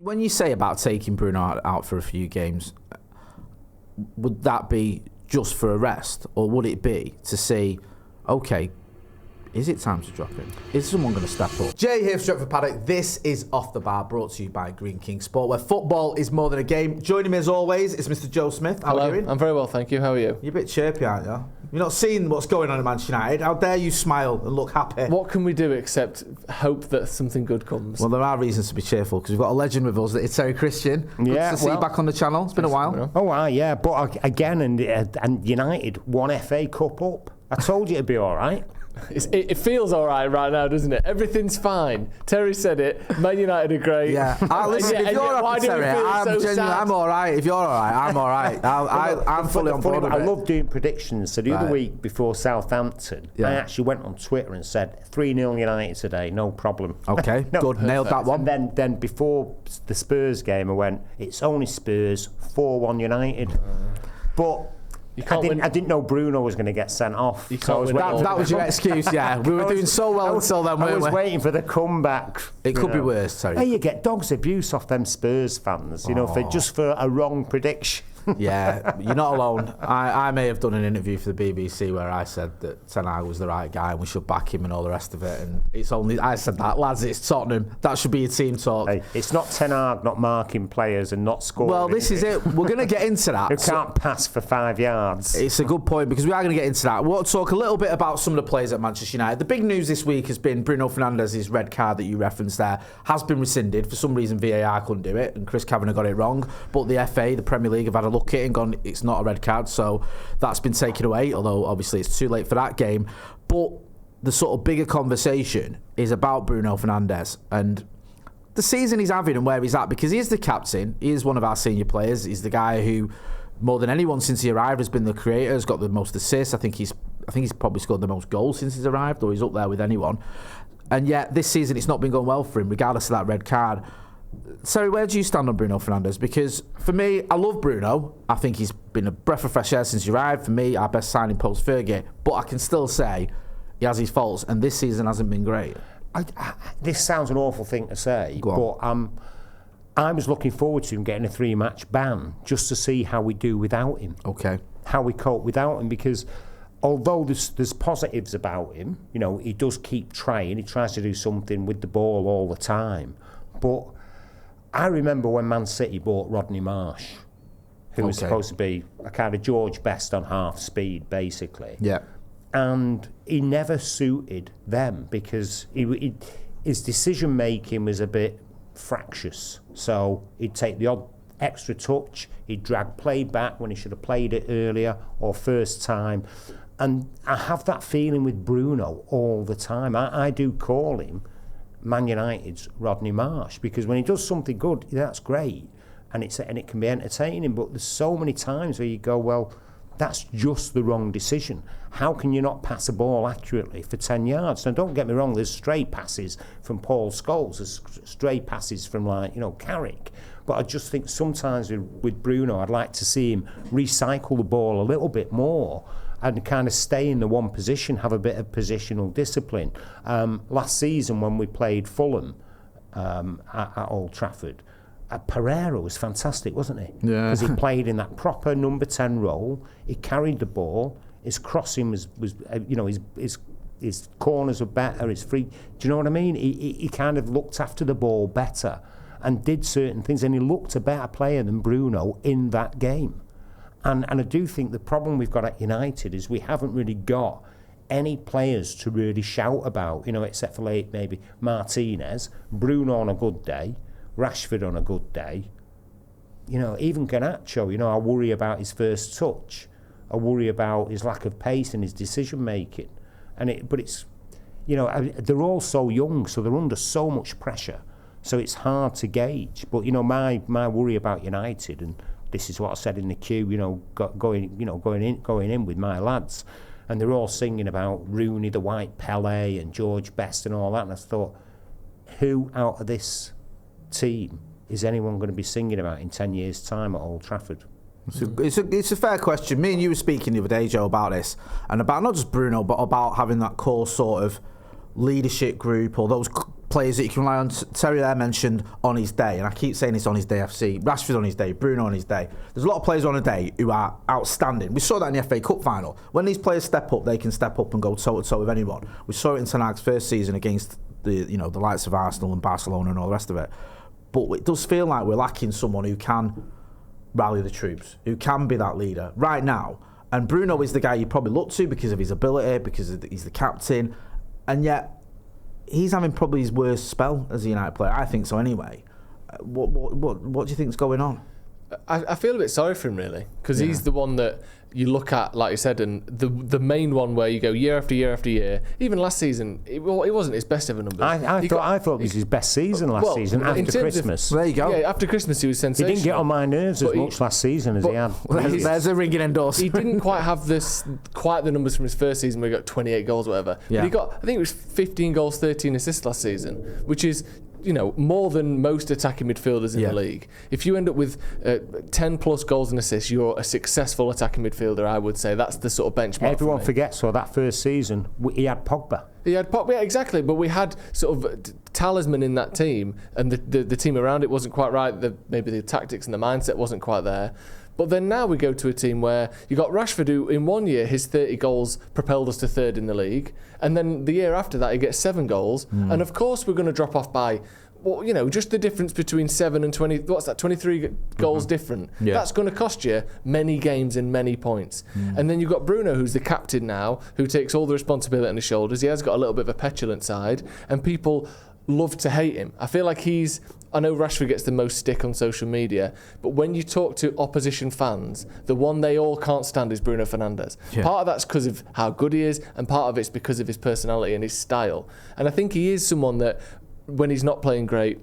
When you say about taking Bruno out for a few games, would that be just for a rest, or would it be to see, okay, is it time to drop him? Is someone going to step up? Jay here for Stretford Paddock. This is Off the Bar, brought to you by Green King Sport, where football is more than a game. Joining me as always is Mr. Joe Smith. How are you doing? I'm very well, thank you. How are you? You're a bit chirpy, aren't you? You're not seeing what's going on in Manchester United. How dare you smile and look happy? What can we do except hope that something good comes? Well, there are reasons to be cheerful, because we've got a legend with us. It's Erik Christian. Good to see you back on the channel. It's been a while. Oh, yeah. But again, and United won FA Cup up. I told you it'd be all right. It feels all right now, doesn't it? Everything's fine. Terry said it. Man United are great. Yeah. Listen, if you're happy, Terry, I'm all right. If you're all right, I'm all right. I'm fully on board with it. I love doing predictions. So the other week before Southampton, I actually went on Twitter and said 3-0 United today, no problem. Okay, good. Nailed that one. And then before the Spurs game, I went, it's only Spurs, 4-1 United. But I didn't know Bruno was going to get sent off. So that was your excuse, yeah. We were doing so well until then, weren't we? I was waiting for the comeback. It could be worse, Terry. Hey, you get dogs abuse off them Spurs fans, for a wrong prediction. Yeah, you're not alone. I may have done an interview for the BBC where I said that Ten Hag was the right guy and we should back him and all the rest of it. And I said that, lads, it's Tottenham. That should be your team talk. Hey, it's not Ten Hag not marking players and not scoring. Well, this is it. We're going to get into that. Who can't pass for 5 yards. It's a good point, because we are going to get into that. We'll talk a little bit about some of the players at Manchester United. The big news this week has been Bruno Fernandes' red card that you referenced there has been rescinded. For some reason, VAR couldn't do it and Chris Kavanagh got it wrong. But the FA, the Premier League, have had a look at it and gone, it's not a red card, so that's been taken away, although obviously it's too late for that game. But the sort of bigger conversation is about Bruno Fernandes and the season he's having and where he's at, because he is the captain, he is one of our senior players, he's the guy who, more than anyone since he arrived, has been the creator, has got the most assists. I think he's probably scored the most goals since he's arrived, or he's up there with anyone. And yet this season it's not been going well for him, regardless of that red card. Sorry, where do you stand on Bruno Fernandes? Because for me, I love Bruno. I think he's been a breath of fresh air since he arrived. For me, our best signing post-Fergie. But I can still say he has his faults, and this season hasn't been great. This sounds an awful thing to say, but I was looking forward to him getting a 3-match ban just to see how we do without him. Okay. How we cope without him, because although there's positives about him, he does keep trying. He tries to do something with the ball all the time. But I remember when Man City bought Rodney Marsh, who was supposed to be a kind of George Best on half speed, basically. Yeah. And he never suited them because his decision making was a bit fractious. So he'd take the odd extra touch, he'd drag play back when he should have played it earlier or first time. And I have that feeling with Bruno all the time. I do call him Man United's Rodney Marsh, because when he does something good, that's great, and it can be entertaining. But there's so many times where you go, well, that's just the wrong decision. How can you not pass a ball accurately for 10 yards? Now, don't get me wrong, there's stray passes from Paul Scholes, there's stray passes from Carrick. But I just think sometimes with Bruno, I'd like to see him recycle the ball a little bit more and kind of stay in the one position, have a bit of positional discipline. Last season when we played Fulham at Old Trafford, Pereira was fantastic, wasn't he? Yeah. Because he played in that proper number 10 role, he carried the ball, his crossing was his corners were better, his free, do you know what I mean? He kind of looked after the ball better and did certain things, and he looked a better player than Bruno in that game. And I do think the problem we've got at United is we haven't really got any players to really shout about, except for maybe Martinez, Bruno on a good day, Rashford on a good day. Even Garnacho, I worry about his first touch. I worry about his lack of pace and his decision making. But it's, they're all so young, so they're under so much pressure. So it's hard to gauge. But, my worry about United, and this is what I said in the queue, going in with my lads, and they're all singing about Rooney, the White Pele, and George Best and all that. And I thought, who out of this team is anyone going to be singing about in 10 years' time at Old Trafford? It's a fair question. Me and you were speaking the other day, Joe, about this, and about not just Bruno, but about having that core sort of leadership group, or those players that you can rely on. Terry there mentioned on his day, and I keep saying this on his day FC. Rashford on his day, Bruno on his day. There's a lot of players on a day who are outstanding. We saw that in the FA Cup final. When these players step up, they can step up and go toe-to-toe with anyone. We saw it in Ten Hag's first season against the likes of Arsenal and Barcelona and all the rest of it. But it does feel like we're lacking someone who can rally the troops, who can be that leader right now. And Bruno is the guy you probably look to because of his ability, because he's the captain, and yet he's having probably his worst spell as a United player. I think so anyway. What do you think's going on? I feel a bit sorry for him, really, because he's the one that you look at, like you said, and the main one where you go year after year after year. Even last season, it wasn't his best ever numbers. I thought it was his best season last season after Christmas. There you go. Yeah, after Christmas he was sensational. He didn't get on my nerves as much last season as he had. There's a ringing endorsement. He didn't quite have quite the numbers from his first season where he got 28 goals or whatever. Yeah. But he got, I think it was 15 goals, 13 assists last season, which is, more than most attacking midfielders in the league. If you end up with 10 plus goals and assists, you're a successful attacking midfielder, I would say. That's the sort of benchmark. Everyone forgets, that first season, he had Pogba. He had Pogba, yeah, exactly. But we had sort of talisman in that team, and the team around it wasn't quite right. Maybe the tactics and the mindset wasn't quite there. But then now we go to a team where you got Rashford, who in 1 year his 30 goals propelled us to third in the league, and then the year after that he gets 7 goals, and of course we're going to drop off by, just the difference between 7 and 20. What's that? 23 goals different. Yeah. That's going to cost you many games and many points. And then you've got Bruno, who's the captain now, who takes all the responsibility on his shoulders. He has got a little bit of a petulant side, and people love to hate him. I feel like I know Rashford gets the most stick on social media, but when you talk to opposition fans, the one they all can't stand is Bruno Fernandes. Yeah. Part of that's because of how good he is, and part of it's because of his personality and his style. And I think he is someone that, when he's not playing great,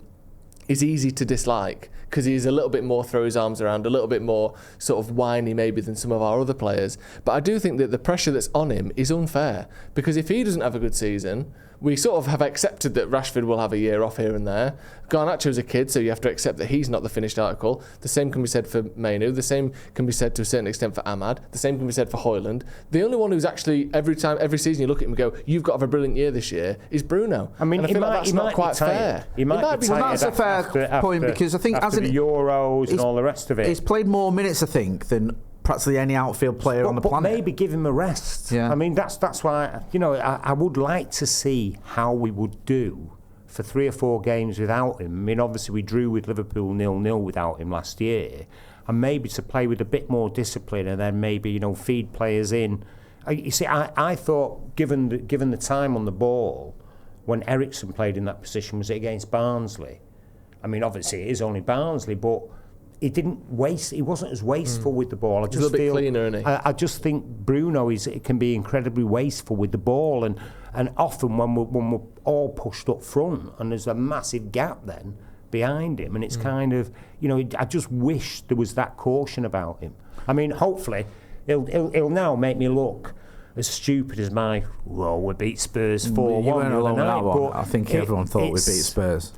is easy to dislike, because he's a little bit more throw his arms around, a little bit more sort of whiny maybe than some of our other players. But I do think that the pressure that's on him is unfair, because if he doesn't have a good season, we sort of have accepted that Rashford will have a year off here and there. Garnacho's a kid, so you have to accept that he's not the finished article. The same can be said for Mainu. The same can be said to a certain extent for Ahmad. The same can be said for Højlund. The only one who's actually, every season you look at him and go, you've got to have a brilliant year this year, is Bruno. I mean, and I feel like that's not quite fair. He might be tired. That's a fair point, because I think after the Euros and all the rest of it, he's played more minutes, I think, than practically any outfield player on the planet. Maybe give him a rest. Yeah. I mean, that's why I would like to see how we would do for 3 or 4 games without him. I mean, obviously we drew with Liverpool 0-0 without him last year, and maybe to play with a bit more discipline, and then maybe feed players in. You see, I thought given the time on the ball when Eriksen played in that position, was it against Barnsley? I mean, obviously it is only Barnsley, but he didn't waste. He wasn't as wasteful with the ball. He's a little bit cleaner, isn't he? I just think Bruno can be incredibly wasteful with the ball, and often when we're all pushed up front, and there's a massive gap then behind him, and it's kind of I just wish there was that caution about him. I mean, hopefully he'll now make me look as stupid as we beat Spurs 4-1. You weren't alone with that one. But I think everyone thought we beat Spurs.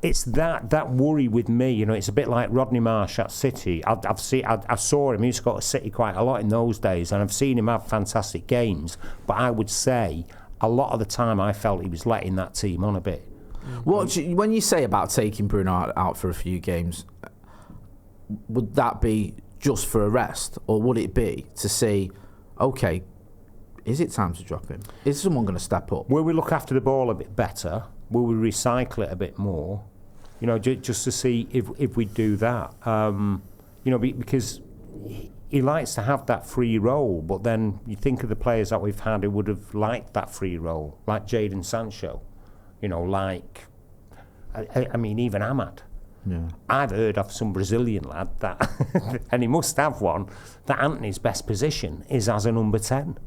It's that worry with me. It's a bit like Rodney Marsh at City. I saw him. He used to go to City quite a lot in those days, and I've seen him have fantastic games. But I would say a lot of the time I felt he was letting that team on a bit. When you say about taking Bruno out for a few games, would that be just for a rest, or would it be to see, okay, is it time to drop him? Is someone going to step up? Will we look after the ball a bit better? Will we recycle it a bit more? Just to see if we do that. Because he likes to have that free role, but then you think of the players that we've had who would have liked that free role, like Jadon Sancho, I mean, even Ahmad. Yeah. I've heard of some Brazilian lad that, and he must have one, that Anthony's best position is as a number 10.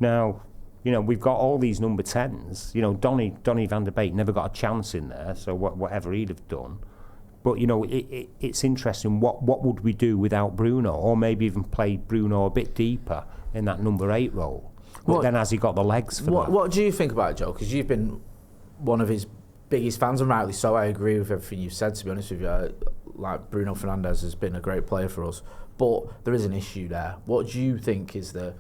Now, we've got all these number 10s. Donny van der Beek never got a chance in there, so whatever he'd have done. But, it's interesting, what would we do without Bruno? Or maybe even play Bruno a bit deeper in that number 8 role. But then has he got the legs for that? What do you think about it, Joe? Because you've been one of his biggest fans, and rightly so. I agree with everything you've said, to be honest with you. like Bruno Fernandes has been a great player for us, but there is an issue there. What do you think is the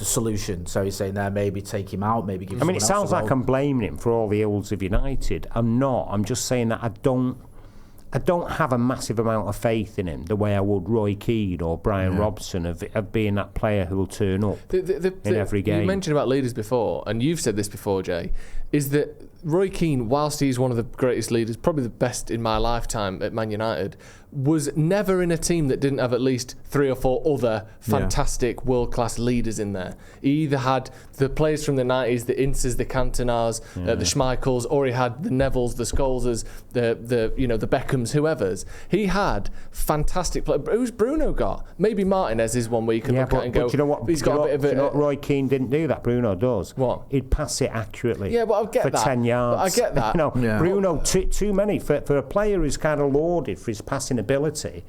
solution? So you're saying there, maybe take him out, maybe give. I mean, it sounds like I'm blaming him for all the ills of United. I'm not. I'm just saying that I don't have a massive amount of faith in him the way I would Roy Keane or Brian Robson of being that player who will turn up in every game. You mentioned about leaders before, and you've said this before, Jay, is that Roy Keane, whilst he's one of the greatest leaders, probably the best in my lifetime at Man United, was never in a team that didn't have at least 3 or 4 other fantastic world-class leaders in there. He either had the players from the 90s, the Inces, the Cantonars, the Schmeichels, or he had the Nevilles, the Scholesers, the Beckhams, whoever's. He had fantastic players. Who's Bruno got? Maybe Martinez is one where you can look at and go, you know what? He's got a bit of a... You know what Roy Keane didn't do that? Bruno does. What? He'd pass it accurately. Yeah, but I get for that. 10 yards. But I get that. Bruno, too many. For a player who's kind of lauded for his passing ability,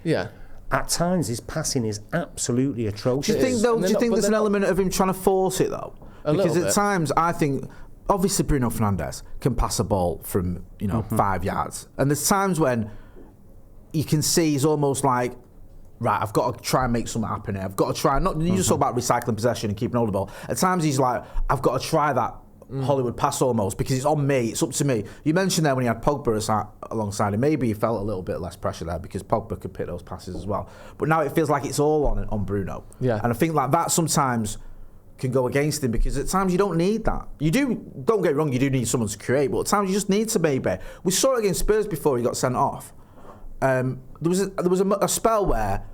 at times his passing is absolutely atrocious. Do you think there's an element of him trying to force it, though? Because at times, I think, obviously Bruno Fernandes can pass a ball from 5 yards. And there's times when you can see he's almost like, right, I've got to try and make something happen here. I've got to try, you just talk about recycling possession and keeping hold of the ball. At times he's like, I've got to try that Hollywood pass almost, because it's on me, it's up to me. You mentioned there when he had Pogba alongside him, maybe he felt a little bit less pressure there because Pogba could pick those passes as well. But now it feels like it's all on Bruno. Yeah. And I think like that sometimes can go against him, because at times you don't need that. You don't get me wrong, you do need someone to create, but at times you just need to maybe. We saw it against Spurs before he got sent off. There was a spell where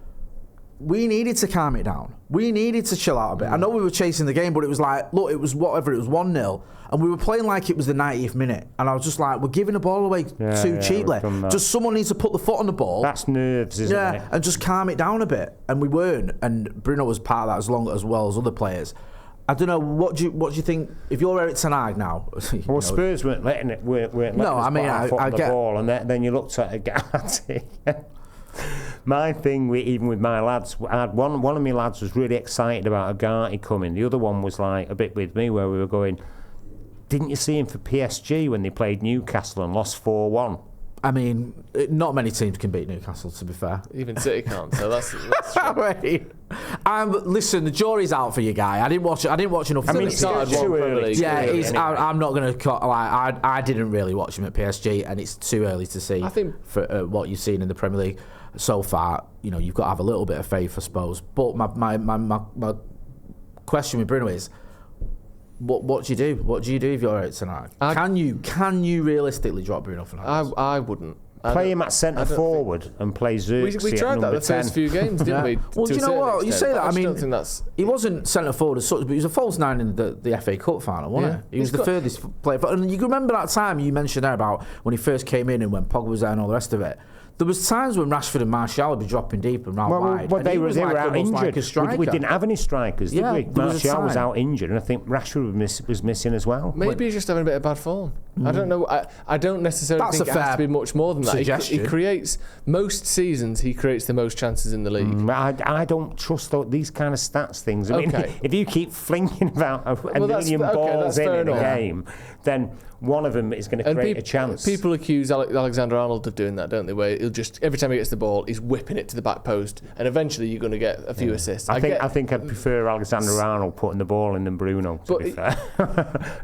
we needed to calm it down. We needed to chill out a bit. I know we were chasing the game, but it was like, look, it was 1-0, and we were playing like it was the 90th minute. And I was just like, we're giving the ball away too cheaply. Just someone needs to put the foot on the ball. That's nerves, isn't it? Yeah, and just calm it down a bit. And we weren't. And Bruno was part of that as well as other players. I don't know. What do you think? If you're Erik Ten Hag now, well, Spurs weren't letting it. Weren't letting us put our foot on the ball, and then you looked at Agati. My thing, even with my lads, I had one of my lads was really excited about Agati coming. The other one was like a bit with me, where we were going, didn't you see him for PSG when they played Newcastle and lost 4-1? I mean, not many teams can beat Newcastle, to be fair. Even City can't, so that's true. Listen, the jury's out for you, guy. I didn't watch enough. I mean, it's too early. Yeah, I'm not going to. I didn't really watch him at PSG, and it's too early to see. I think for what you've seen in the Premier League so far, you've got to have a little bit of faith, I suppose. But my question with Bruno is, what do you do? What do you do if you're Erik Ten Hag? Can you realistically drop Bruno Fernandes? I wouldn't. Play him at centre forward and play Xerxes. We tried that the 10. first few games, didn't we? Well, do you know what? You say that. I mean, don't think that's... he wasn't centre forward as such, but he was a false 9 in the FA Cup final, wasn't he? He was the furthest player. And you can remember that time you mentioned there about when he first came in and when Pogba was there and all the rest of it. There was times when Rashford and Martial would be dropping deep and round wide. Well, they were out injured. Like we didn't have any strikers, did we? Martial was out injured, and I think Rashford was missing as well. Maybe he's just having a bit of bad form. I don't know. I don't necessarily think it has to be much more than that. He creates, most seasons, he creates the most chances in the league. I don't trust these kind of stats things. I mean, if you keep flinging about a million balls in a game, then one of them is going to create a chance. People accuse Alexander-Arnold of doing that, don't they? Where he'll just, every time he gets the ball, he's whipping it to the back post, and eventually you're going to get a few assists. I think I'd prefer Alexander-Arnold putting the ball in than Bruno, to be fair.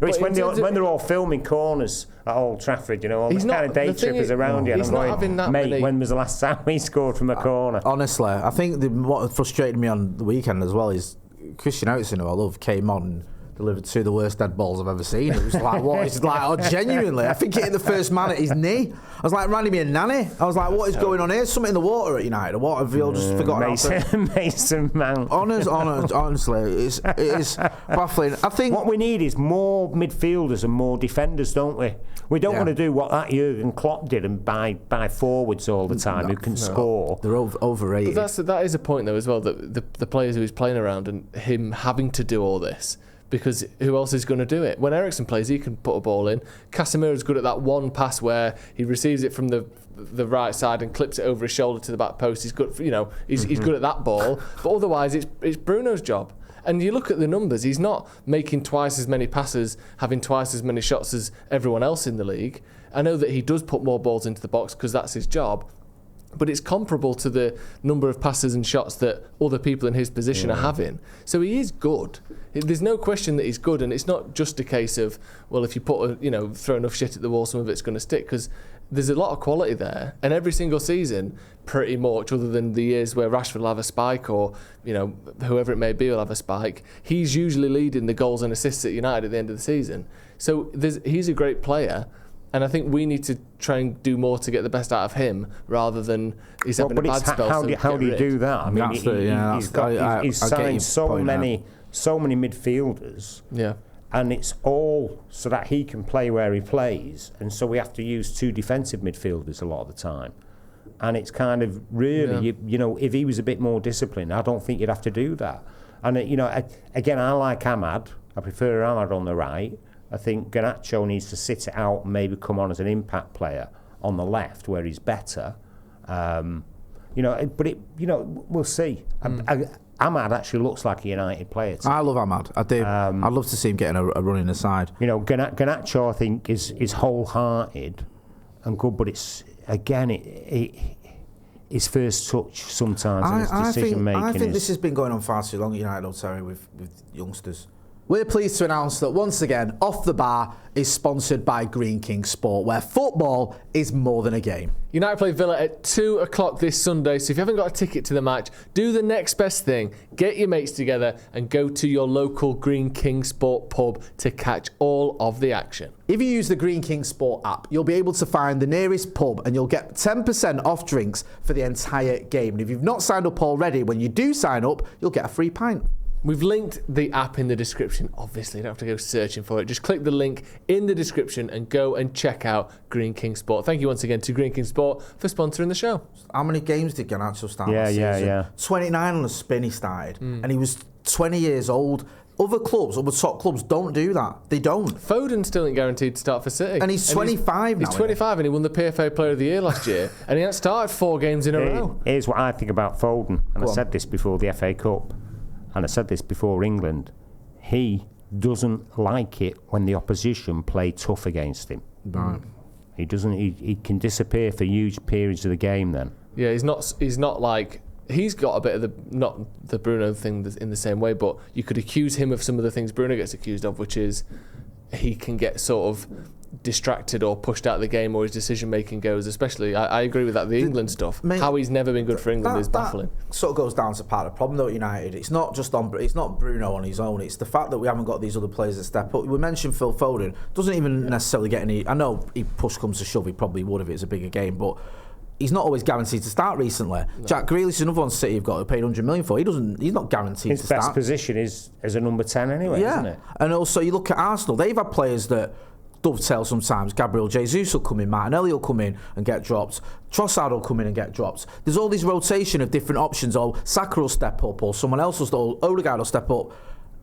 It's when they're all filming corners at Old Trafford, all the kind of day trippers around you. He's not having that many. When was the last time he scored from a corner? Honestly, I think what frustrated me on the weekend as well is Christian Eriksen, who I love, came on and delivered 2 of the worst dead balls I've ever seen. It was like, what? It's like, genuinely, I think it hit the first man at his knee. I was like, Randy me a nanny. I was like, what is going on here? Something in the water at United, or what? Have you all just forgotten? Mason Mount. Honestly, it is baffling. I think what we need is more midfielders and more defenders, don't we? We don't want to do what that Jurgen Klopp did and buy forwards all the time who can score. They're overrated. But that is a point though as well, that the players who he's playing around and him having to do all this. Because who else is going to do it? When Eriksen plays, he can put a ball in. Casemiro's good at that one pass where he receives it from the right side and clips it over his shoulder to the back post. He's good. He's good at that ball. But otherwise, it's Bruno's job. And you look at the numbers. He's not making twice as many passes, having twice as many shots as everyone else in the league. I know that he does put more balls into the box because that's his job. but it's comparable to the number of passes and shots that other people in his position are having. So he is good. There's no question that he's good, and it's not just a case of, well, if you put throw enough shit at the wall, some of it's going to stick, because there's a lot of quality there. And every single season, pretty much, other than the years where Rashford will have a spike, or whoever it may be will have a spike, he's usually leading the goals and assists at United at the end of the season. So he's a great player. And I think we need to try and do more to get the best out of him, rather than he's having a bad spell. How do you do that? I mean, he's signed so many midfielders. Yeah. And it's all so that he can play where he plays, and so we have to use 2 defensive midfielders a lot of the time. And it's kind of really, if he was a bit more disciplined, I don't think you'd have to do that. And again, I like Ahmad. I prefer Ahmad on the right. I think Garnacho needs to sit it out and maybe come on as an impact player on the left where he's better. But we'll see. Ahmad actually looks like a United player. I love Ahmad. I do. I'd love to see him getting a run in the side. Garnacho, I think, is wholehearted and good, but it's again his first touch sometimes and his decision making. I think this has been going on far too long at United, Old Terry, with youngsters. We're pleased to announce that once again, Off the Bar is sponsored by Green King Sport, where football is more than a game. United play Villa at 2 o'clock this Sunday, so if you haven't got a ticket to the match, do the next best thing. Get your mates together and go to your local Green King Sport pub to catch all of the action. If you use the Green King Sport app, you'll be able to find the nearest pub and you'll get 10% off drinks for the entire game. And if you've not signed up already, when you do sign up, you'll get a free pint. We've linked the app in the description. Obviously, you don't have to go searching for it. Just click the link in the description and go and check out Green King Sport. Thank you once again to Green King Sport for sponsoring the show. How many games did Garnacho start last season? Yeah. 29 on a spin he started. And he was 20 years old. Other top clubs don't do that. They don't. Foden still ain't guaranteed to start for City. And he's 25 now. He's 25 and he won the PFA Player of the Year last year. And he hasn't started 4 games in a row. Here's what I think about Foden. And I said this before the FA Cup. And I said this before England, he doesn't like it when the opposition play tough against him. Right. He doesn't. He can disappear for huge periods of the game. Then. Yeah, he's not like. He's got a bit of not the Bruno thing in the same way, but you could accuse him of some of the things Bruno gets accused of, which is he can get sort of distracted or pushed out of the game, or his decision making goes. Especially, I agree with that. The England stuff, how he's never been good for England is baffling. That sort of goes down to part of the problem though at United. It's not Bruno on his own. It's the fact that we haven't got these other players that step up. We mentioned Phil Foden doesn't even necessarily get any. I know he push comes to shove, he probably would if it was a bigger game, but he's not always guaranteed to start recently. No. Jack Grealish is another one City have got to pay 100 million for. He's not guaranteed to start. His best position is as a number 10 anyway, isn't it? And also you look at Arsenal, they've had players that dovetail sometimes. Gabriel Jesus will come in, Martinelli will come in and get dropped, Trossard will come in and get dropped. There's all this rotation of different options, or Saka will step up, or someone else will, Odegaard will step up.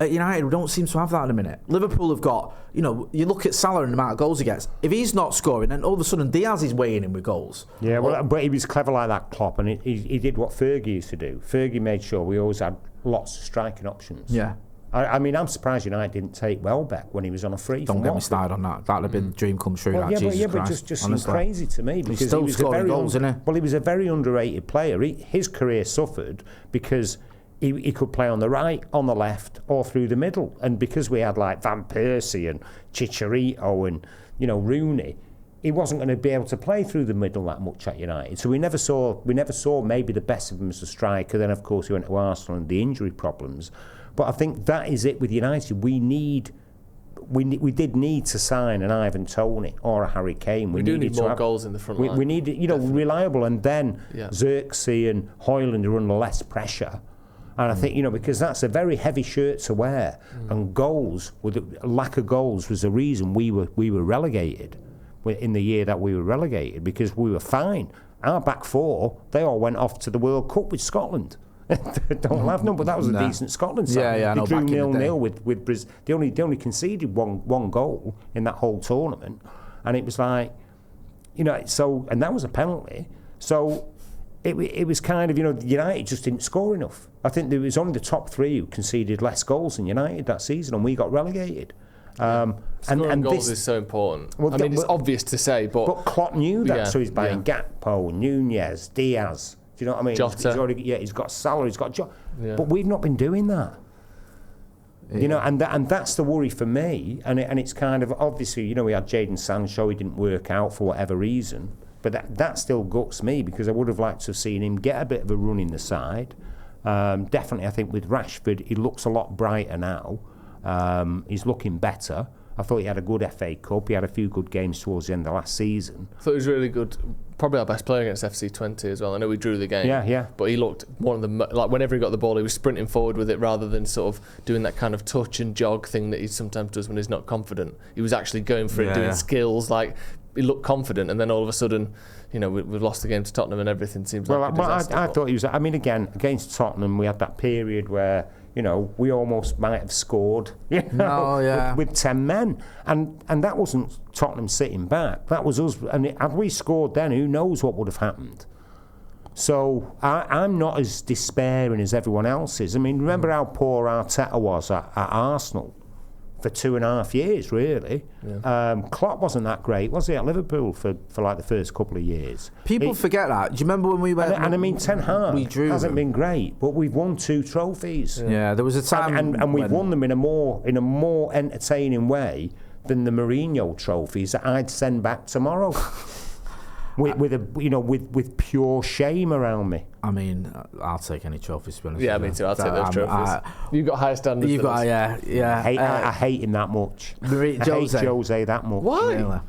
At United, we don't seem to have that in a minute. Liverpool have got, you look at Salah and the amount of goals he gets. If he's not scoring, then all of a sudden Diaz is weighing in with goals. Yeah, but he was clever like that, Klopp, and he did what Fergie used to do. Fergie made sure we always had lots of striking options. Yeah. I mean, I'm surprised United didn't take Welbeck when he was on a free. Don't get me started on that. That'd have been a dream come true. Well, but just seems crazy to me because he's still scoring goals, isn't he? Well, he was a very underrated player. His career suffered because he could play on the right, on the left, or through the middle, and because we had like Van Persie and Chicharito and Rooney, he wasn't going to be able to play through the middle that much at United. So we never saw maybe the best of him as a striker. Then of course he went to Arsenal and the injury problems. But I think that is it with United. We did need to sign an Ivan Toney or a Harry Kane. We do need more goals in the front line. We need reliable, and then Xerxes and Højlund are under less pressure. And I think, because that's a very heavy shirt to wear, and lack of goals was the reason we were relegated in the year that we were relegated, because we were fine. Our back four, they all went off to the World Cup with Scotland. Don't laugh, no, but that was a decent Scotland side. Yeah, they drew 0-0 with Brazil. They only conceded one goal in that whole tournament, and it was like, so, and that was a penalty. So it was kind of, United just didn't score enough. I think there was only the top 3 who conceded less goals than United that season, and we got relegated. Scoring goals is so important. Well, I mean, it's obvious to say, but Klopp knew that, so he's buying Gakpo, Nunez, Diaz. Do you know what I mean? Jota. He's got Salah, he's got Jota. But we've not been doing that. Yeah. You know, and that's the worry for me. And it's kind of, obviously, you know, we had Jadon Sancho, he didn't work out for whatever reason. But that still guts me, because I would have liked to have seen him get a bit of a run in the side. Definitely, I think with Rashford, he looks a lot brighter now. He's looking better. I thought he had a good FA Cup. He had a few good games towards the end of last season. I thought he was really good. Probably our best player against FC 20 as well. I know we drew the game. Yeah. But he looked one of the, like, whenever he got the ball, he was sprinting forward with it rather than sort of doing that kind of touch and jog thing that he sometimes does when he's not confident. He was actually going for it, doing skills. Like, he looked confident, and then all of a sudden, you know, we've lost the game to Tottenham and everything seems like a disaster. I thought he was. I mean, again, against Tottenham, we had that period where, you know, we almost might have scored, with 10 men. And that wasn't Tottenham sitting back. That was us. And had we scored then, who knows what would have happened. So I'm not as despairing as everyone else is. I mean, remember how poor Arteta was at Arsenal for 2.5 years, really. Yeah. Klopp wasn't that great, was he, at Liverpool for like the first couple of years? People forget that. Do you remember when we went... And I mean, Ten Hag hasn't been great, but we've won 2 trophies. Yeah, there was a time... And we've won them in a more entertaining way than the Mourinho trophies that I'd send back tomorrow. with pure shame around me. I mean, I'll take any trophies, to be honest. Yeah, me too. I'll take those trophies. You've got higher standards. You've got, I hate him that much. I hate Jose that much. Why? Really?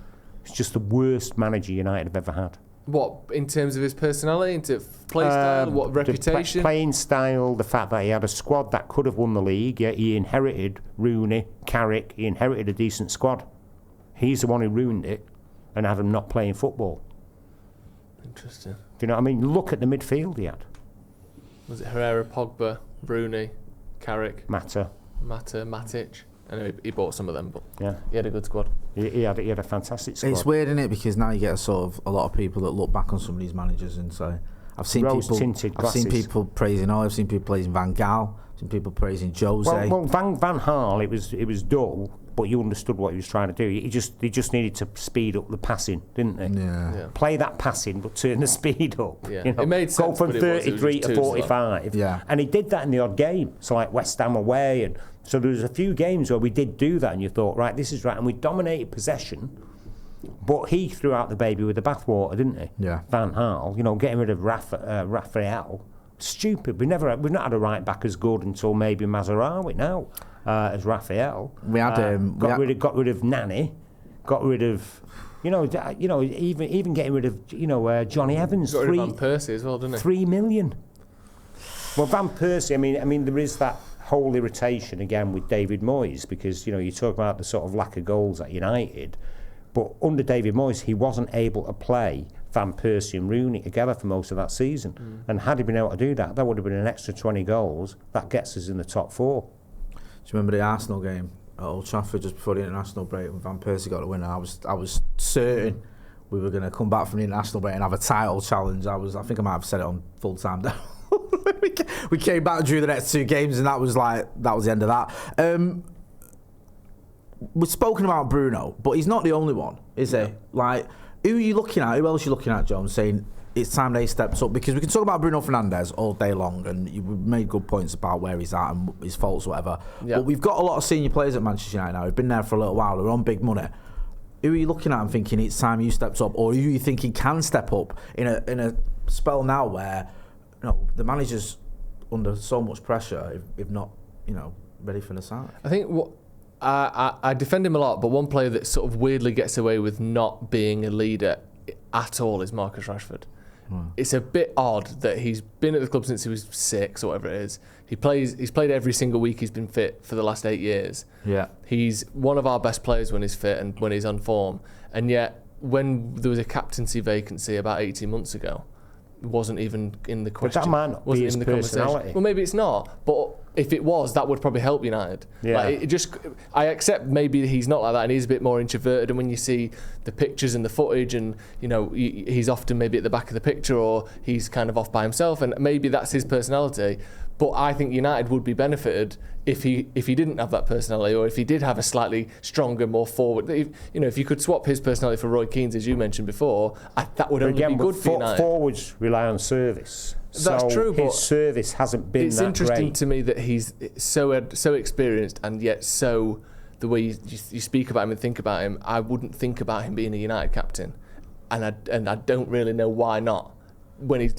It's just the worst manager United have ever had. What, in terms of his personality, into play style, what reputation? Playing style, the fact that he had a squad that could have won the league. Yeah, he inherited Rooney, Carrick. He inherited a decent squad. He's the one who ruined it and had him not playing football. Interesting. Do you know what I mean? Look at the midfield he had. Was it Herrera, Pogba, Rooney, Carrick, Mata, Matic? I know he bought some of them, but he had a good squad. He had a fantastic squad. It's weird, isn't it? Because now you get a lot of people that look back on some of these managers and say, I've seen people praising Van Gaal, I've seen people praising Jose. Well, Van Gaal, it was dull, but you understood what he was trying to do. He just needed to speed up the passing, didn't he? Yeah. Play that passing, but turn the speed up. Yeah. You know? It made sense. Go from 33 to 45. Yeah. And he did that in the odd game. So like West Ham away, and so there was a few games where we did do that, and you thought, right, this is right, and we dominated possession. But he threw out the baby with the bathwater, didn't he? Yeah. Van Gaal, getting rid of Raphael. Stupid. We've not had a right back as good until maybe Mazarawi now. As Raphael, we had got rid of Nani, got rid of, even getting rid of Johnny Evans. Got rid of Van Persie as well, didn't he? 3 million. Well, Van Persie. I mean, there is that whole irritation again with David Moyes, because you talk about the sort of lack of goals at United, but under David Moyes he wasn't able to play Van Persie and Rooney together for most of that season. And had he been able to do that, would have been an extra 20 goals. That gets us in the top 4. Do you remember the Arsenal game at Old Trafford just before the international break when Van Persie got the winner? I was certain we were going to come back from the international break and have a title challenge. I think I might have said it on full time down. We came back and drew the next 2 games, and that was the end of that. We've spoken about Bruno, but he's not the only one, is he? Like, who are you looking at? Who else are you looking at, John, saying it's time they stepped up? Because we can talk about Bruno Fernandes all day long, and you made good points about where he's at and his faults, whatever. But we've got a lot of senior players at Manchester United now who've been there for a little while, who are on big money. Who are you looking at and thinking it's time you stepped up, or who are you thinking can step up in a spell now where the manager's under so much pressure, if not ready for the side? I think I defend him a lot, but one player that sort of weirdly gets away with not being a leader at all is Marcus Rashford. It's a bit odd that he's been at the club since he was 6 or whatever it is. He's played every single week he's been fit for the last 8 years. Yeah. He's one of our best players when he's fit and when he's on form. And yet, when there was a captaincy vacancy about 18 months ago, it wasn't even in the question. But that might not be his personality. Well, maybe it's not. But if it was, that would probably help United. Yeah. I accept maybe he's not like that and he's a bit more introverted. And when you see the pictures and the footage, and he's often maybe at the back of the picture, or he's kind of off by himself, and maybe that's his personality. But I think United would be benefited if he didn't have that personality, or if he did have a slightly stronger, more forward. If you could swap his personality for Roy Keane's, as you mentioned before, that would only be good for United. Forwards rely on service. That's true, but his service hasn't been that great. It's interesting to me that he's so experienced, and yet so the way you speak about him and think about him, I wouldn't think about him being a United captain, and I don't really know why not. When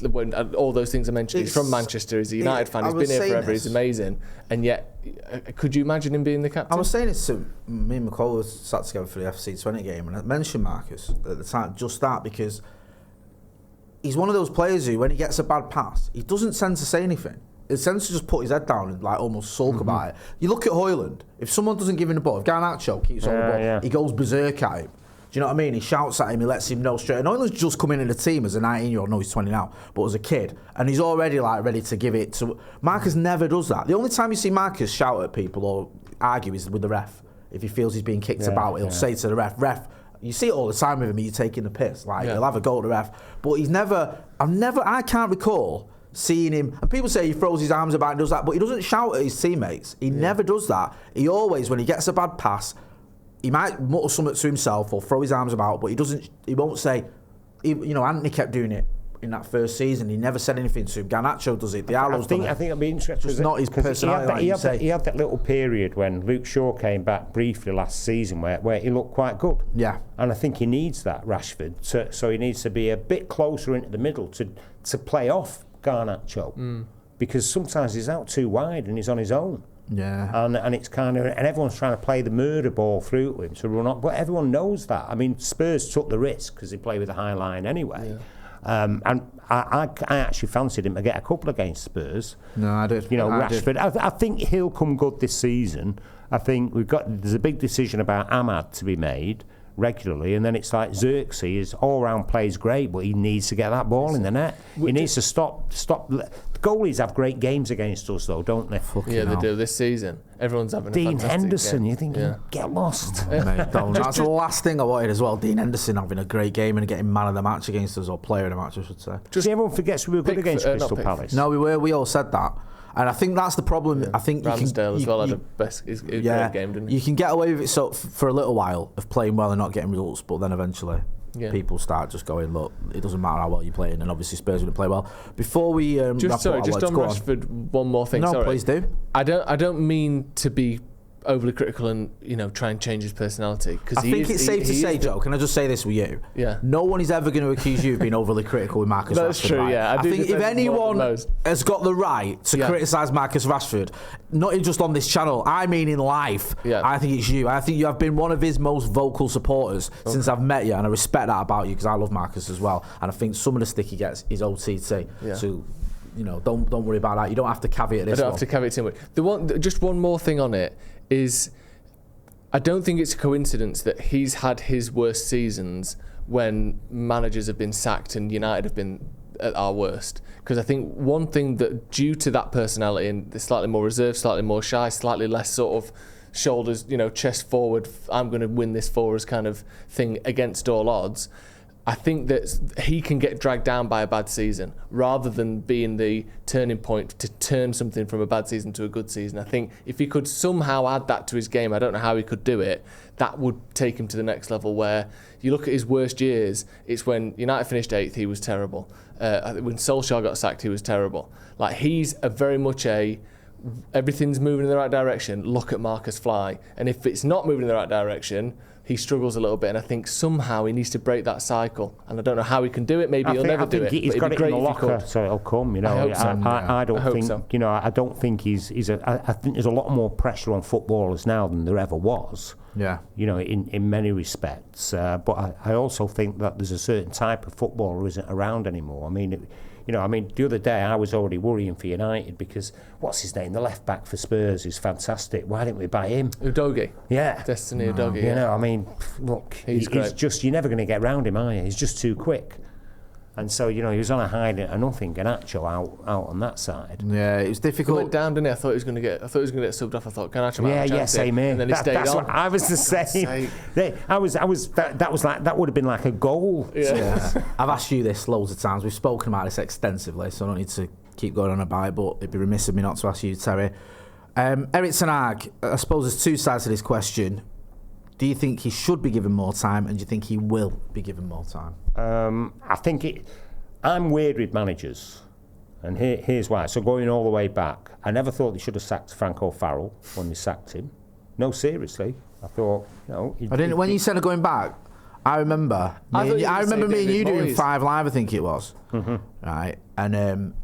all those things I mentioned, he's from Manchester, he's a United fan, he's been here forever, he's amazing, and yet could you imagine him being the captain? I was saying this to me and McCall sat together for the FC20 game, and I mentioned Marcus at the time, just that, because he's one of those players who, when he gets a bad pass, he doesn't tend to say anything. He tends to just put his head down and like almost sulk about it. You look at Højlund, if someone doesn't give him the ball, if Garnacho keeps on the ball, he goes berserk at him. Do you know what I mean? He shouts at him, he lets him know straight. And Højlund's just come in the team as a 19-year-old, no, he's 20 now, but as a kid, and he's already like ready to give it to... Marcus never does that. The only time you see Marcus shout at people or argue is with the ref. If he feels he's being kicked about, he'll say to the ref, you see it all the time with him, you're taking the piss. Like, he'll have a go at the ref. But he's I can't recall seeing him, and people say he throws his arms about and does that, but he doesn't shout at his teammates. He never does that. He always, when he gets a bad pass, he might mutter something to himself or throw his arms about, but he won't say, Anthony kept doing it in that first season. He never said anything to him. Garnacho does it. I think it'll be interesting. It's not his personality. He had that little period when Luke Shaw came back briefly last season where he looked quite good. Yeah. And I think he needs that, Rashford. So he needs to be a bit closer into the middle to play off Garnacho. Because sometimes he's out too wide and he's on his own. Yeah, and it's kind of, and everyone's trying to play the murder ball through to him to run up, but everyone knows that. I mean, Spurs took the risk because they play with a high line anyway. And I actually fancied him to get a couple against Spurs. No, I did. Rashford. I think he'll come good this season. I think there's a big decision about Ahmad to be made regularly, and then it's like Xerxes, his all-round play is great, but he needs to get that ball in the net. He needs to stop. Goalies have great games against us, though, don't they? They do this season. Everyone's having Dean a fantastic Henderson, game. you think, get lost. Mate, that's the last thing I wanted as well. Dean Henderson having a great game and getting man of the match against us, or player of the match, I should say. See, everyone forgets we were good against Crystal Palace. No, we were. We all said that. And I think that's the problem. I think Ramsdale as well had a great game, didn't he? You can get away with it for a little while of playing well and not getting results, but then eventually people start just going, look, it doesn't matter how well you're playing, and obviously Spurs going to play well. Before we just on Rashford, one more thing. No, please do. I don't mean to be overly critical and try and change his personality, because I think it's safe to say, Joe, can I just say this with you? No one is ever going to accuse you of being overly critical with Marcus Rashford. That's true, right? I think if anyone has got the right to criticise Marcus Rashford, not just on this channel, I mean in life, I think it's you. I think you have been one of his most vocal supporters since I've met you, and I respect that about you because I love Marcus as well, and I think some of the stick he gets is OTT. So don't worry about that. You don't have to caveat this. I don't have to caveat too much. Just one more thing on it is, I don't think it's a coincidence that he's had his worst seasons when managers have been sacked and United have been at our worst. Because I think one thing that, due to that personality and the slightly more reserved, slightly more shy, slightly less sort of shoulders, chest forward, I'm going to win this for us kind of thing against all odds, I think that he can get dragged down by a bad season rather than being the turning point to turn something from a bad season to a good season. I think if he could somehow add that to his game, I don't know how he could do it, that would take him to the next level, where you look at his worst years, it's when United finished 8th, he was terrible. When Solskjaer got sacked, he was terrible. Like, he's very much everything's moving in the right direction, look at Marcus fly. And if it's not moving in the right direction, he struggles a little bit, and I think somehow he needs to break that cycle. And I don't know how he can do it. Maybe he'll never do it. He's got it in the locker, so it'll come. I don't think he's. I think there's a lot more pressure on footballers now than there ever was. Yeah. In many respects. But I also think that there's a certain type of footballer who isn't around anymore. I mean, the other day I was already worrying for United because, what's his name? The left back for Spurs is fantastic. Why didn't we buy him? Udogie. Yeah. Destiny Udogie. Look, he's just, you're never going to get round him, are you? He's just too quick. And so, he was on a hide and nothing, Garnacho out on that side. Yeah, it was difficult. He went down, didn't he? I thought he was going to get subbed off. I thought Garnacho might have a chance. Same here. And then he stayed that's on. What I was the same. That would have been like a goal. Yeah. I've asked you this loads of times. We've spoken about this extensively, so I don't need to keep going on about it, but it'd be remiss of me not to ask you, Terry. Erik Ten Hag, I suppose there's two sides to this question. Do you think he should be given more time, and do you think he will be given more time? I think I'm weird with managers, and here's why. So going all the way back, I never thought they should have sacked Frank O'Farrell when they sacked him. No, seriously. I thought, when you said going back, I remember me and you doing 5 Live, I think it was. Mm-hmm. Right, and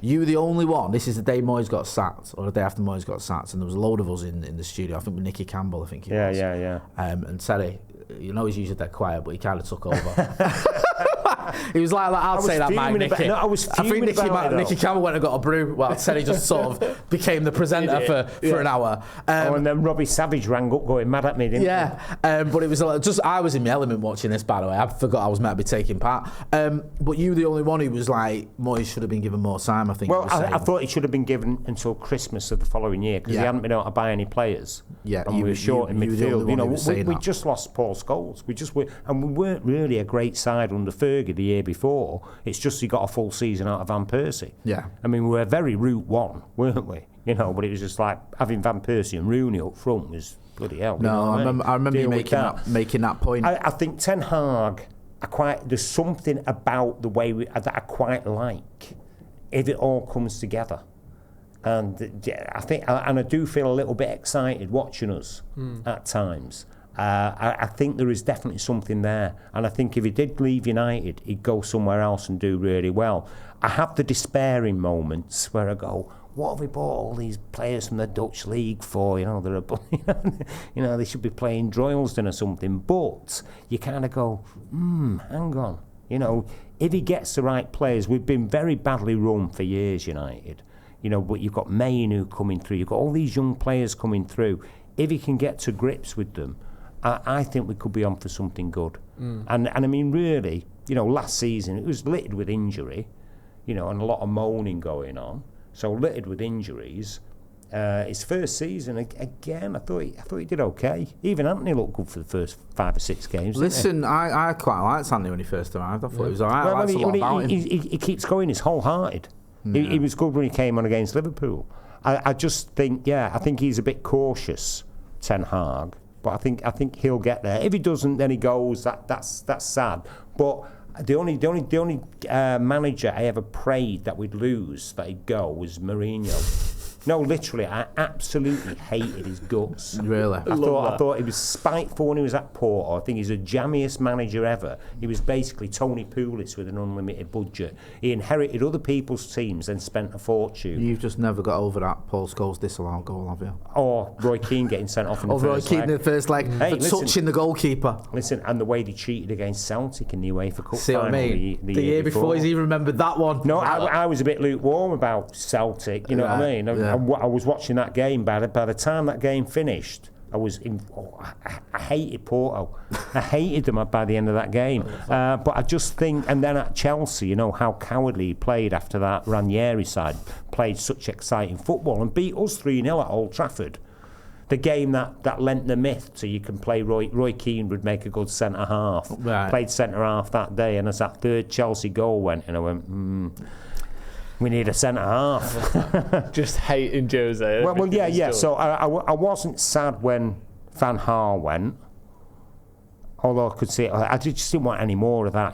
you were the only one. This is the day Moyes got sacked, or the day after Moyes got sacked, and there was a load of us in the studio. I think with Nicky Campbell, I think it was. Yeah. And Terry, he's usually dead quiet, but he kind of took over. He was like, I'll say that, Mike, Nicky. I think Nicky Campbell went and got a brew while Terry just sort of became the presenter for an hour. And then Robbie Savage rang up going mad at me, didn't he? But it was I was in my element watching this, by the way. I forgot I was meant to be taking part. But you were the only one who was like, Moyes should have been given more time, I think. Well, I thought he should have been given until Christmas of the following year, because he hadn't been able to buy any players. Yeah, and we were short in midfield. We just lost Paul Scholes. We weren't really a great side under Fergie the year before. It's just he got a full season out of Van Persie. Yeah. I mean, we were very route one, weren't we? But it was just like having Van Persie and Rooney up front was bloody hell. No, I remember you making that point. I think Ten Hag, there's something about the way that I quite like if it all comes together. And I do feel a little bit excited watching us at times. I think there is definitely something there, and I think if he did leave United, he'd go somewhere else and do really well. I have the despairing moments where I go, what have we bought all these players from the Dutch league for? They should be playing Droylsden or something. But you kind of go, hang on. If he gets the right players, we've been very badly run for years, United. But you've got Mainu coming through. You've got all these young players coming through. If he can get to grips with them, I think we could be on for something good. And I mean, really, last season it was littered with injury, and a lot of moaning going on. So littered with injuries. His first season again, I thought he did okay. Even Anthony looked good for the first 5 or 6 games. Listen, I quite liked Anthony when he first arrived. I thought he was alright. He keeps going. He's wholehearted. Yeah. He was good when he came on against Liverpool. I just think, I think he's a bit cautious, Ten Hag. But I think he'll get there. If he doesn't, then he goes. That's sad. But the only manager I ever prayed that we'd lose, that he'd go, was Mourinho. No, literally, I absolutely hated his guts. Really? I thought he was spiteful when he was at Porto. I think he's the jammiest manager ever. He was basically Tony Pulis with an unlimited budget. He inherited other people's teams and spent a fortune. You've just never got over that Paul Scholes disallowed goal, have you? Or Roy Keane getting sent off in the first leg. Roy Keane in the first leg for touching the goalkeeper. Listen, and the way they cheated against Celtic in the UEFA Cup See final what I mean? The year before he's even remembered that one. No, I was a bit lukewarm about Celtic, you know what I mean? Yeah. I was watching that game. By the time that game finished, I hated Porto. I hated them by the end of that game. But I just think, and then at Chelsea, how cowardly he played after that Ranieri side played such exciting football and beat us 3-0 at Old Trafford. The game that lent the myth so you can play Roy Keane would make a good centre-half. Right. Played centre-half that day, and as that third Chelsea goal went, and I went, we need a centre-half. Just hating Jose. Well, yeah. So I wasn't sad when Van Gaal went. Although I could see it, I just didn't want any more of that,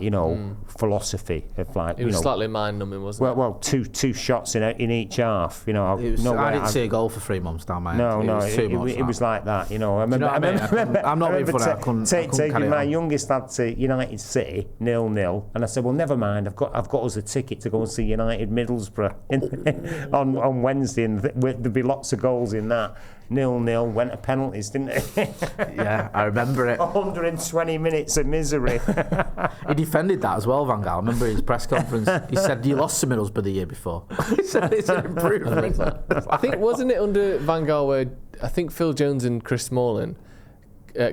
philosophy of like. It was slightly mind-numbing, wasn't it? Well, two shots in each half. I didn't see a goal for 3 months down my end. It was like that. I remember. I'm not being funny. Taking my youngest lad to United City 0-0, and I said, "Well, never mind. I've got us a ticket to go and see United Middlesbrough on Wednesday, and there'd be lots of goals in that." 0-0, went to penalties, didn't it? Yeah, I remember it. 120 minutes of misery. He defended that as well, Van Gaal. I remember his press conference. He said, you lost to Middlesbrough the year before. He said it's an improvement. I think, wasn't it under Van Gaal where I think Phil Jones and Chris Smalling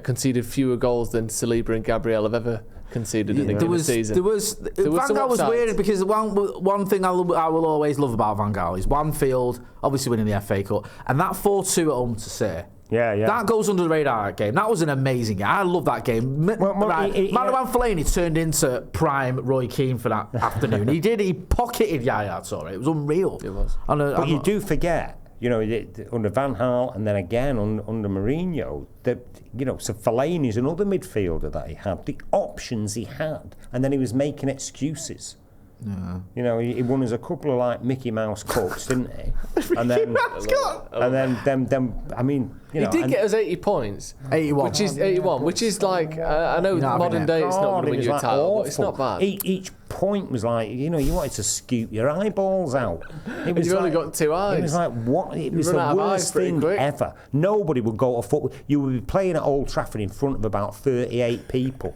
conceded fewer goals than Saliba and Gabriel have ever conceded in a given season. Van Gaal was weird because one thing I will always love about Van Gaal is one field, obviously winning the FA Cup, and that 4-2 at home to say. Yeah. That goes under the radar, that game. That was an amazing game. I love that game. Marouane Fellaini turned into prime Roy Keane for that afternoon. He pocketed Yaya Toure. It was unreal. It was. But you do forget, under Van Gaal and then again under Mourinho, so Fellaini's another midfielder that he had, the options he had, and then he was making excuses. Yeah. He won us a couple of Mickey Mouse Cups, didn't he? And then, I mean, he did get us 80 points. 81. Which is I know modern day it's not going to win you a title, but it's not bad. Each point was you wanted to scoop your eyeballs out. You've only got 2 eyes. It was what? It was the worst thing ever. Nobody would go to football. You would be playing at Old Trafford in front of about 38 people.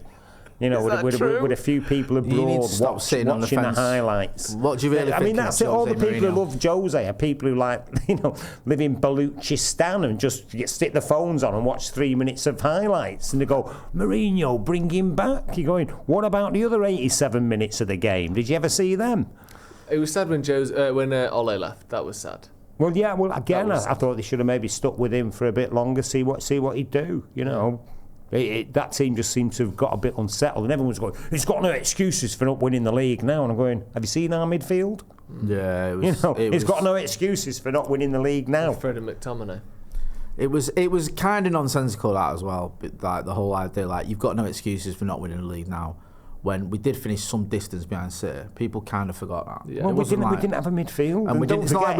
With a few people abroad watching the highlights. What do you really think? I mean, that's it. All the people who love Jose are people who live in Baluchistan and just stick the phones on and watch 3 minutes of highlights. And they go, Mourinho, bring him back. You're going, what about the other 87 minutes of the game? Did you ever see them? It was sad when Ole left. That was sad. Well, yeah. Well, again, I thought they should have maybe stuck with him for a bit longer, see what he'd do. That team just seemed to have got a bit unsettled, and everyone's going, he's got no excuses for not winning the league now. And I'm going, have you seen our midfield? Yeah, he's got no excuses for not winning the league now. Fred and McTominay. It was kind of nonsensical, that as well. The whole idea, you've got no excuses for not winning the league now. When we did finish some distance behind City, people kind of forgot that. Yeah. Well, we didn't have a midfield, and it's not like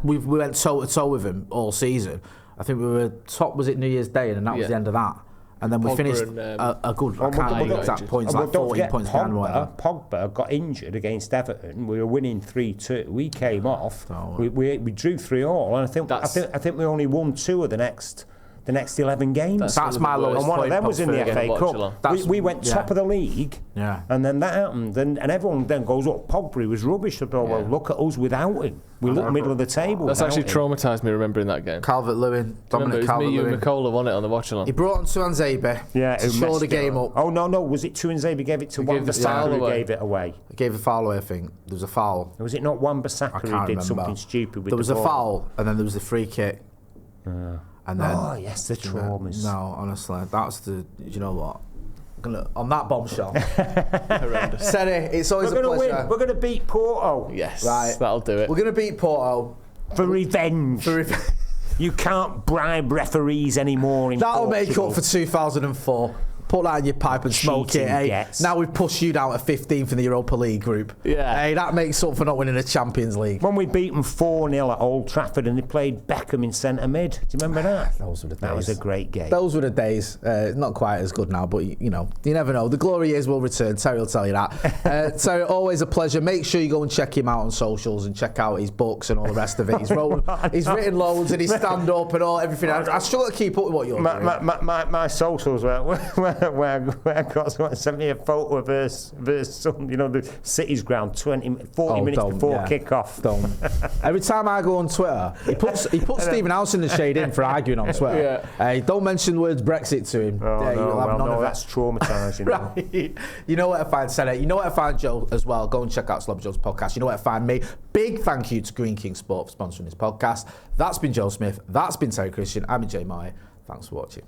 we went toe to toe with him all season. I think we were top. Was it New Year's Day, and that was the end of that. And then we finished a good. I can't remember the exact points, 14 points behind. Pogba got injured against Everton. We were winning 3-2. We came off. We drew 3-3, and I think we only won 2 of the next 11 games. That's my lowest and one point. of them was in the FA Cup. We went top of the league, and then that happened, and everyone then goes, Pogba was rubbish. I thought, well, look at us without him. We look middle of the table. That's actually traumatised me remembering that game. Calvert-Lewin, Dominic Calvert-Lewin. You and Mikola won it on the watch-along. He brought on Tuanzebe to shore the game up. Oh, no, was it Tuanzebe gave it to Wan-Bissaka who gave it away? He gave a foul away, I think. There was a foul. Was it not Wan-Bissaka who did something stupid with the ball? There was a foul, and then there was the free kick. And then, yes, the traumas. No, honestly, that's the. You know what? On that bombshell. Horrendous. Seri, it's always a pleasure. Win. We're going to beat Porto. Yes, right. That'll do it. We're going to beat Porto for revenge. You can't bribe referees anymore in That'll Portugal. make up for 2004. Put that in your pipe and smoke it. Hey, now we've pushed you down to 15th in the Europa League group. Yeah. Hey, that makes up for not winning the Champions League. When we beat them 4-0 at Old Trafford and they played Beckham in centre mid. Do you remember that? Those were the days. That was a great game. Those were the days. Not quite as good now, but you never know. The glory years will return. Terry will tell you that. Terry, always a pleasure. Make sure you go and check him out on socials and check out his books and all the rest of it. He's written loads and he's stand up and everything. I struggle to keep up with what you're doing. My socials where I got someone sent me a photo of her son, the City's ground 40 minutes before kick-off. Every time I go on Twitter, he puts Stephen House in the shade in for arguing on Twitter. Don't mention the words Brexit to him. That's traumatising. Right. You know where to find Senate. You know where to find Joe as well. Go and check out Slob Joe's podcast. You know where to find me. Big thank you to Green King Sport for sponsoring this podcast. That's been Joe Smith. That's been Terry Christian. I'm Jay Moy. Thanks for watching.